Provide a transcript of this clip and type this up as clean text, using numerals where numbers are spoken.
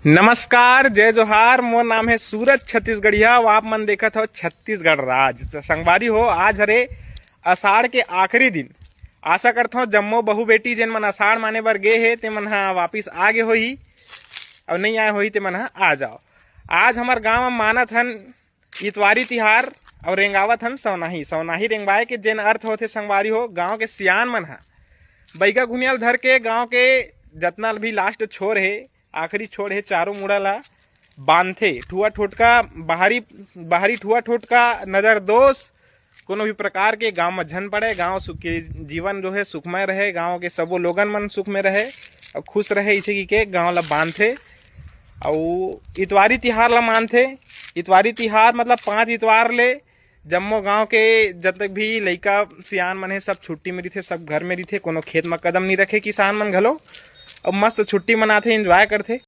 नमस्कार, जय जोहार। मोर नाम है सूरज छत्तीसगढ़िया। आप मन देखत हो छत्तीसगढ़ राज। तो संगवारी हो, आज हरे अषाढ़ के आखिरी दिन। आशा करता हूँ जम्मो बहू बेटी जेन मन अषाढ़ माने बर गे हे ते मन हा वापिस आ गे होही, और नहीं आए होही ते मन हा आ जाओ। आज हमार गांव में मानत हन इतवारी तिहार और रेंगावत हन सवनाही। सवनाही रेंगवाए के जेन अर्थ होते संगवारी हो, गाँव के सियान मन हा बैगा गुनियल धर के गांव के जतना भी लास्ट छोर है, आखिरी छोर है, चारों मुड़ा ला बांधथे। ठुआ ठोटका बाहरी ठुआ ठोटका नजर दोष कोनो भी प्रकार के गांव में झन पड़े। गांव के जीवन जो है सुखमय रहे, गांव के सबो लोगन मन सुख में रहे और खुश रहे, इसे की के गांव ला बांधथे। और इतवारी तिहार ला मानथे। इतवारी तिहार मतलब 5 इतवार ले जम्मो गांव के जब तक भी लइका सियान मन है सब छुट्टी में रथे, सब घर में रथे, कोनो खेत में कदम नहीं रखे किसान मन घलो, और मस्त छुट्टी मनाथे, एंजॉय करथे।